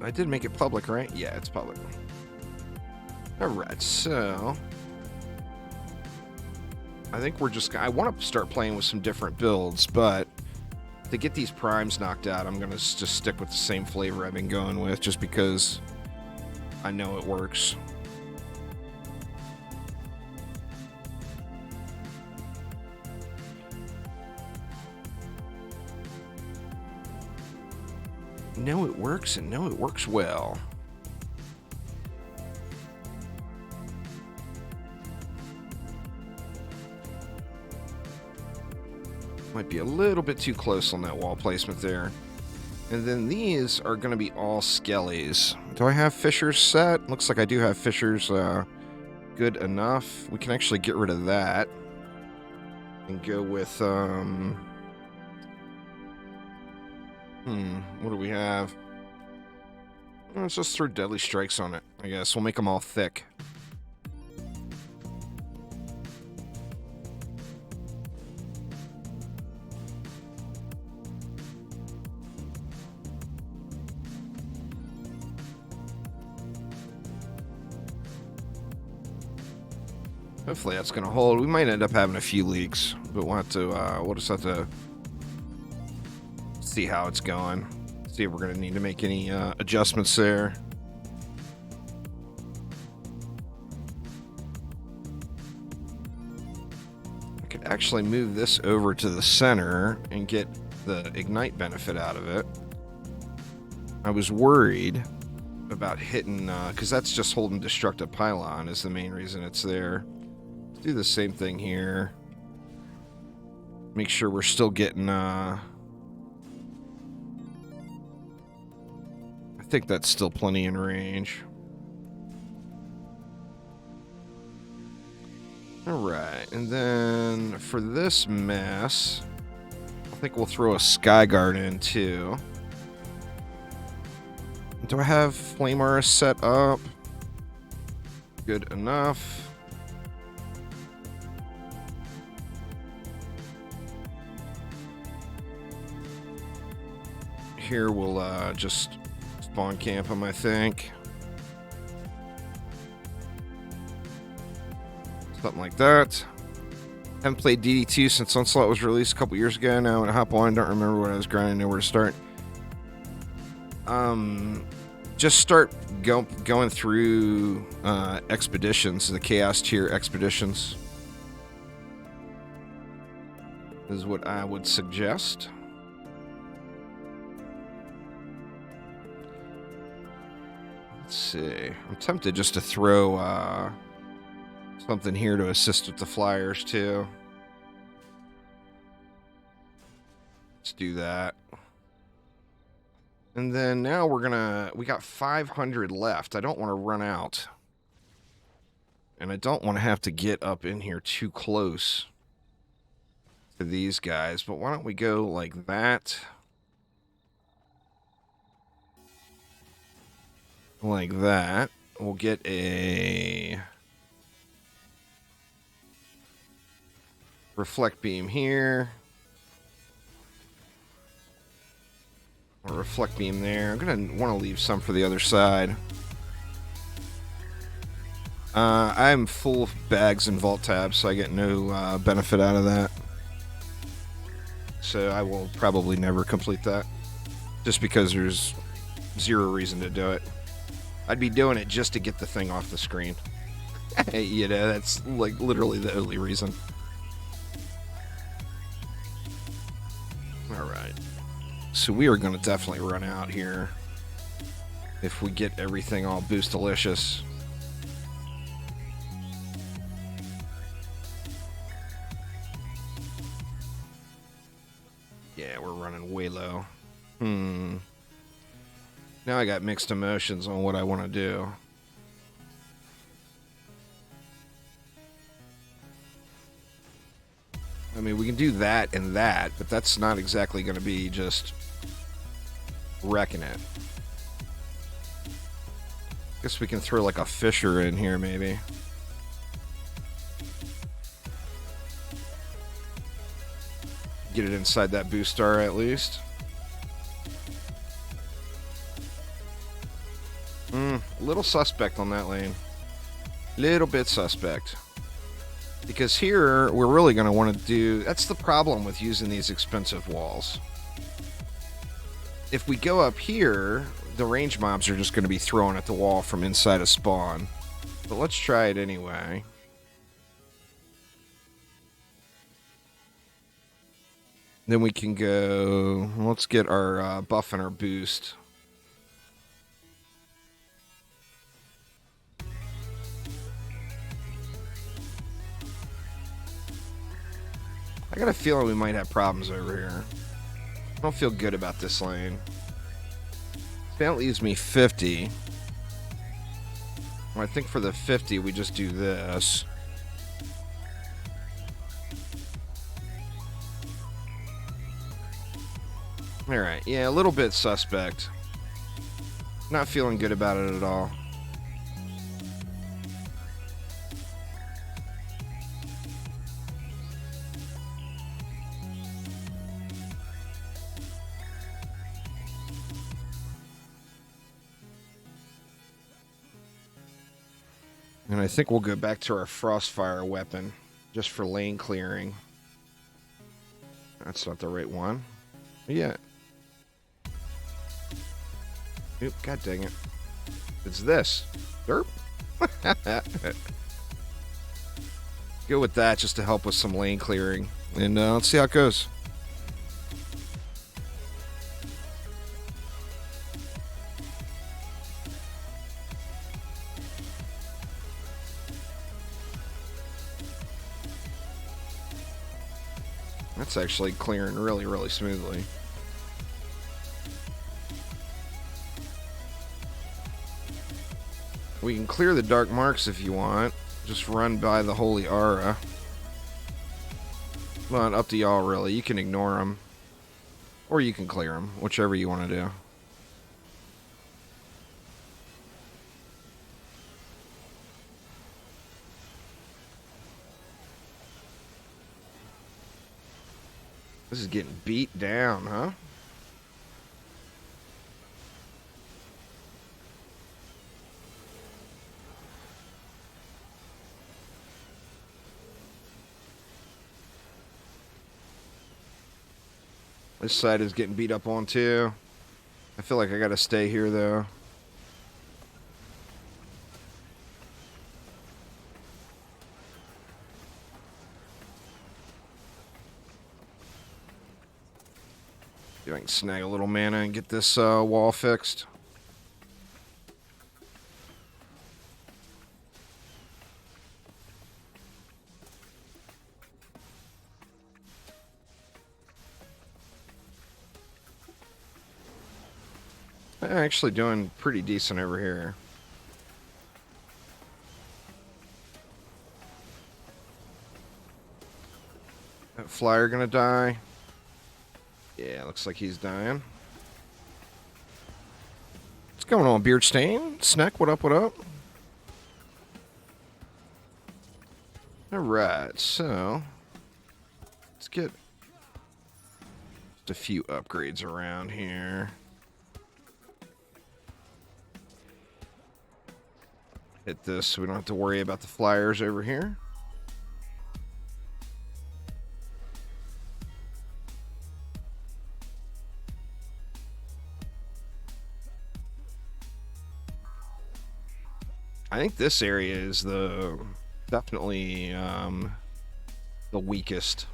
I did make it public, right? Yeah, it's public. Alright, so I think we're just... I want to start playing with some different builds, but to get these primes knocked out, I'm going to just stick with the same flavor I've been going with, just because I know it works. No, it works, and no, it works well. Might be a little bit too close on that wall placement there. And then these are going to be all skellies. Do I have fissures set? Looks like I do have fissures good enough. We can actually get rid of that and go with... what do we have? Let's just throw deadly strikes on it, I guess. We'll make them all thick. Hopefully that's going to hold. We might end up having a few leaks, but we'll have to, we'll just have to see how it's going. See if we're going to need to make any adjustments there. I could actually move this over to the center and get the ignite benefit out of it. I was worried about hitting, because that's just holding destructive pylon is the main reason it's there. Let's do the same thing here. Make sure we're still getting, I think that's still plenty in range. Alright, and then for this mess, I think we'll throw a Sky Guard in too. Do I have Flame Aura set up? Good enough. Here we'll just spawn camp him, I think. Something like that. Haven't played DD2 since Onslaught was released a couple years ago. Now I'm gonna hop on. Don't remember what I was grinding. Know where to start. Just start going through expeditions, the Chaos tier expeditions is what I would suggest. Let's see. I'm tempted just to throw something here to assist with the flyers too. Let's do that. And then now we got 500 left. I don't want to run out. And I don't want to have to get up in here too close to these guys. But why don't we go like that? Like that. We'll get a reflect beam here. Or reflect beam there. I'm going to want to leave some for the other side. I'm full of bags and vault tabs, so I get no benefit out of that. So I will probably never complete that. Just because there's zero reason to do it. I'd be doing it just to get the thing off the screen. You know, that's like literally the only reason. Alright. So we are going to definitely run out here if we get everything all boost-delicious. Yeah, we're running way low. Now I got mixed emotions on what I want to do. I mean, we can do that and that, but that's not exactly going to be just wrecking it. Guess we can throw like a fissure in here, maybe. Get it inside that boost star at least. Little suspect on that lane. Little bit suspect. Because here, we're really going to want to do... That's the problem with using these expensive walls. If we go up here, the range mobs are just going to be thrown at the wall from inside a spawn. But let's try it anyway. Then we can go... Let's get our buff and our boost. I got a feeling we might have problems over here. I don't feel good about this lane. That leaves me 50. Well, I think for the 50, we just do this. Alright, yeah, a little bit suspect. Not feeling good about it at all. And I think we'll go back to our Frostfire weapon, just for lane clearing. That's not the right one. Yeah. Oop, god dang it. It's this. Derp. Go with that just to help with some lane clearing. And let's see how it goes. That's actually clearing really, really smoothly. We can clear the dark marks if you want. Just run by the Holy Aura. Well, up to y'all, really. You can ignore them. Or you can clear them. Whichever you want to do. This is getting beat down, huh? This side is getting beat up on too. I feel like I gotta stay here though. See if I can snag a little mana and get this wall fixed. I'm actually doing pretty decent over here. That flyer gonna die? Yeah, looks like he's dying. What's going on, Beardstain? Snack, what up, what up? Alright, so... let's get just a few upgrades around here. Hit this so we don't have to worry about the flyers over here. I think this area is definitely the weakest.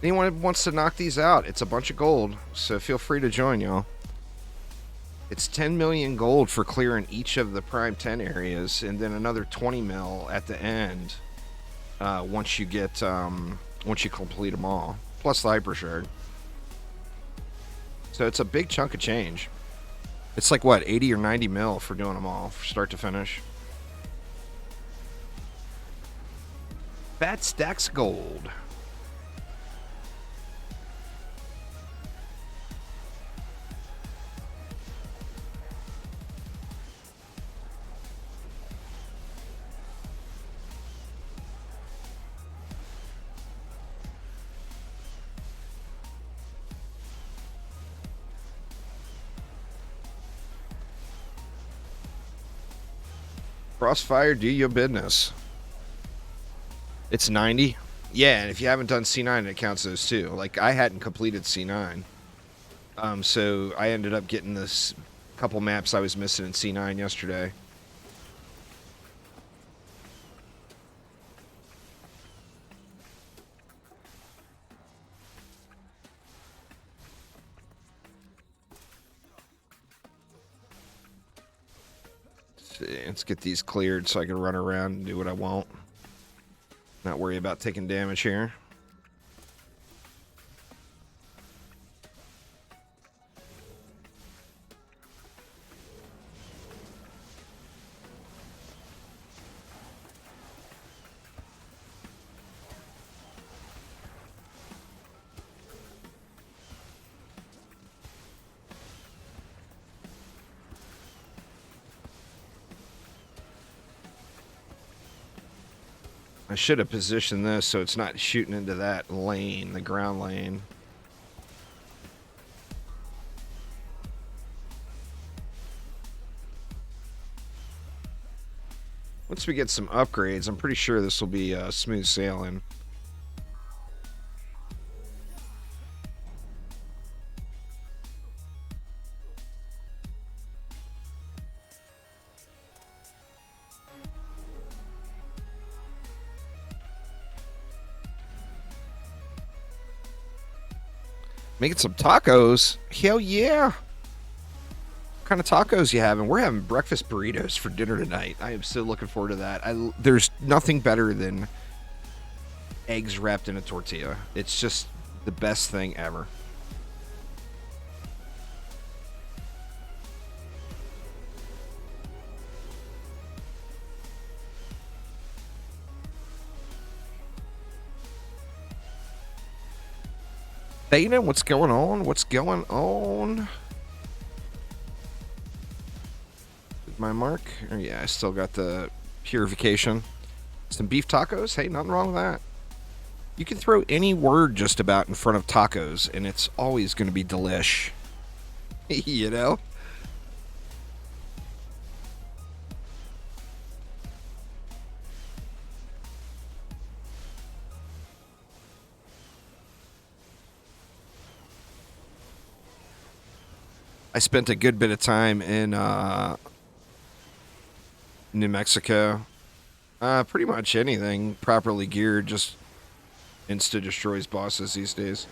Anyone wants to knock these out, it's a bunch of gold, so feel free to join, y'all. It's 10 million gold for clearing each of the Prime 10 areas, and then another 20 mil at the end once you complete them all, plus the Hyper Shard. So it's a big chunk of change. It's like, what, 80 or 90 mil for doing them all, from start to finish. Fat stacks gold. Crossfire, do your business. It's 90. Yeah, and if you haven't done C9, it counts those too. Like, I hadn't completed C9. So I ended up getting this couple maps I was missing in C9 yesterday. Let's get these cleared so I can run around and do what I want. Not worry about taking damage here. I should have positioned this so it's not shooting into that lane, the ground lane. Once we get some upgrades, I'm pretty sure this will be smooth sailing. Making some tacos? Hell yeah! What kind of tacos you having? We're having breakfast burritos for dinner tonight. I am so looking forward to that. There's nothing better than eggs wrapped in a tortilla. It's just the best thing ever. Dana, what's going on? What's going on? My mark? Oh, yeah, I still got the purification. Some beef tacos? Hey, nothing wrong with that. You can throw any word just about in front of tacos, and it's always going to be delish. You know? I spent a good bit of time in New Mexico. Pretty much anything properly geared just insta destroys bosses these days.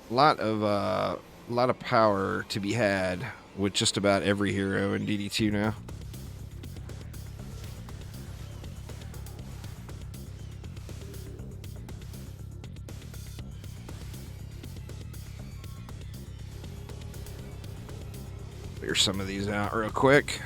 A lot of power to be had with just about every hero in DD2 now. Clear some of these out real quick.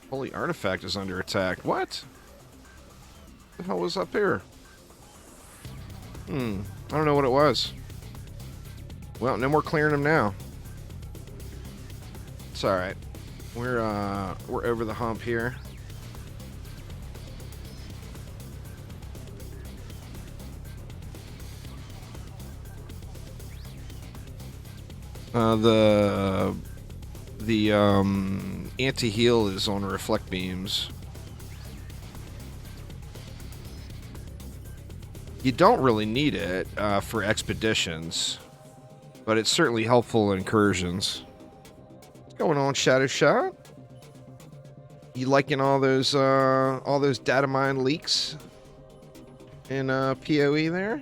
Holy artifact is under attack. What? The hell was up here? I don't know what it was. Well, no more clearing them now. It's all right. We're over the hump here. The anti-heal is on reflect beams. You don't really need it for expeditions, but it's certainly helpful in incursions. What's going on, Shadow Shot? You liking all those data mine leaks in PoE there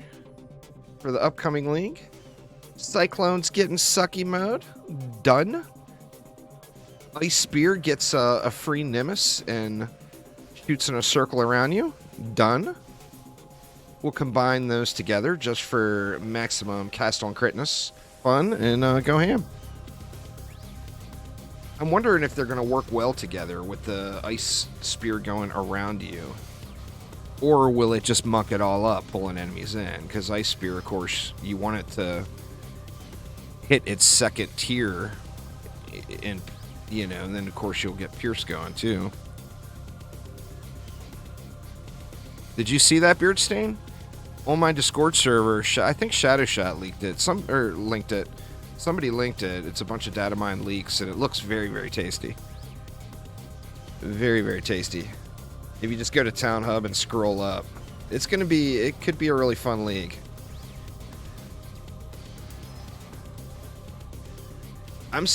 for the upcoming league? Cyclone's getting sucky mode. Done. Ice Spear gets a free Nimbus and shoots in a circle around you. Done. We'll combine those together just for maximum cast on critness fun and go ham. I'm wondering if they're going to work well together with the Ice Spear going around you. Or will it just muck it all up, pulling enemies in? Because Ice Spear, of course, you want it to hit its second tier, and you know, and then of course you'll get Pierce going too. Did you see that, Beard Stain? On my Discord server, I think Shadowshot leaked it. Linked it. Somebody linked it. It's a bunch of data mine leaks, and it looks very, very tasty. Very, very tasty. If you just go to Town Hub and scroll up, it could be a really fun league. I'm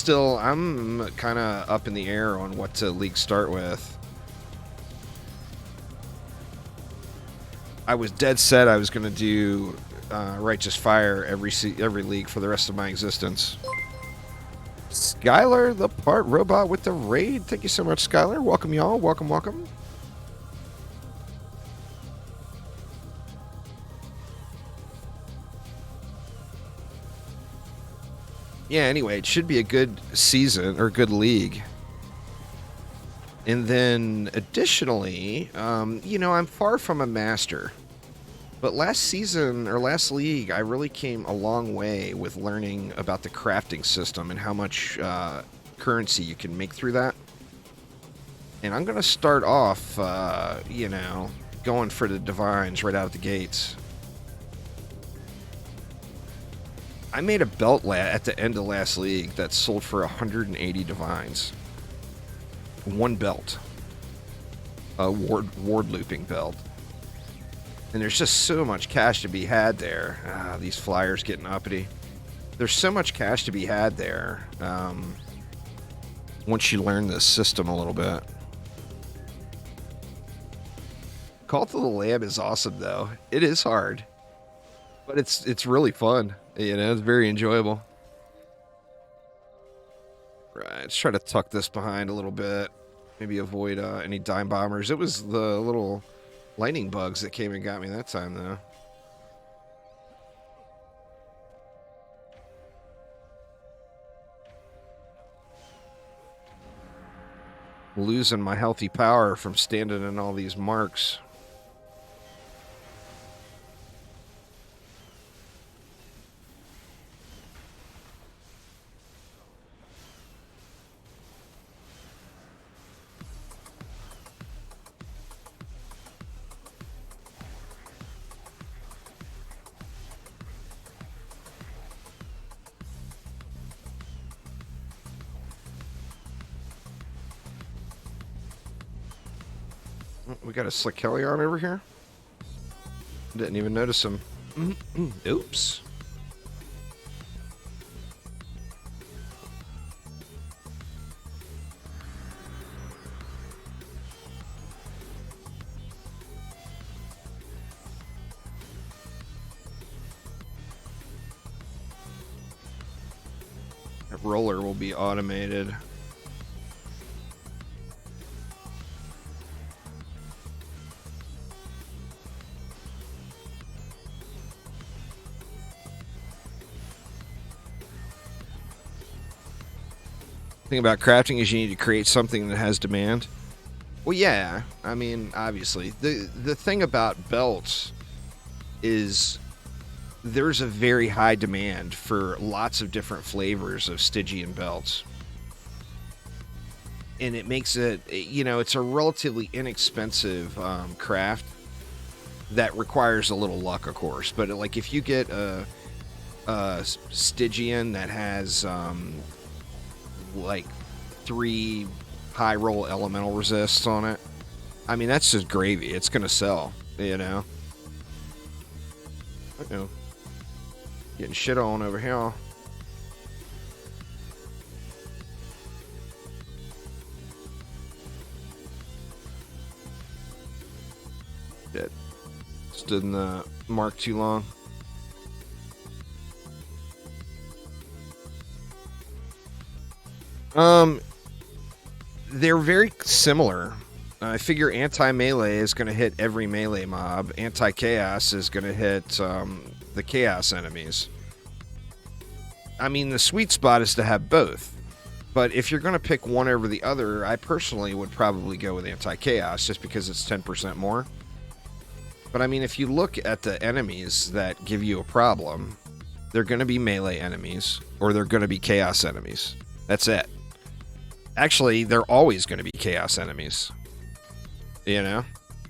kind of up in the air on what to league start with. I was dead set I was going to do Righteous Fire every league for the rest of my existence. Skylar, the part robot with the raid. Thank you so much, Skylar. Welcome, y'all. Welcome, welcome. Yeah, anyway, it should be a good season, or good league. And then, additionally, I'm far from a master. But last season, or last league, I really came a long way with learning about the crafting system and how much currency you can make through that. And I'm going to start off, going for the divines right out of the gates. I made a belt at the end of last league that sold for 180 divines. One belt. A ward looping belt. And there's just so much cash to be had there. These flyers getting uppity. There's so much cash to be had there once you learn this system a little bit. Cult of the Lamb is awesome, though. It is hard. But it's really fun. It's very enjoyable. Right, let's try to tuck this behind a little bit. Maybe avoid any dime bombers. It was the little lightning bugs that came and got me that time, though. Losing my healthy power from standing in all these marks. We got a Slick Kelly on over here. Didn't even notice him. Oops. That roller will be automated. Thing about crafting is you need to create something that has demand. Well, yeah, I mean, obviously. The thing about belts is there's a very high demand for lots of different flavors of Stygian belts. And it makes it, it's a relatively inexpensive craft that requires a little luck, of course. But, like, if you get a Stygian that has like 3 high roll elemental resists on it, I mean, that's just gravy. It's gonna sell, Uh-oh. Getting shit on over here. Shit. Stood in the mark too long. They're very similar. I figure anti-melee is going to hit every melee mob. Anti-chaos is going to hit the chaos enemies. I mean, the sweet spot is to have both. But if you're going to pick one over the other, I personally would probably go with anti-chaos just because it's 10% more. But I mean, if you look at the enemies that give you a problem, they're going to be melee enemies or they're going to be chaos enemies. That's it. Actually, they're always going to be chaos enemies.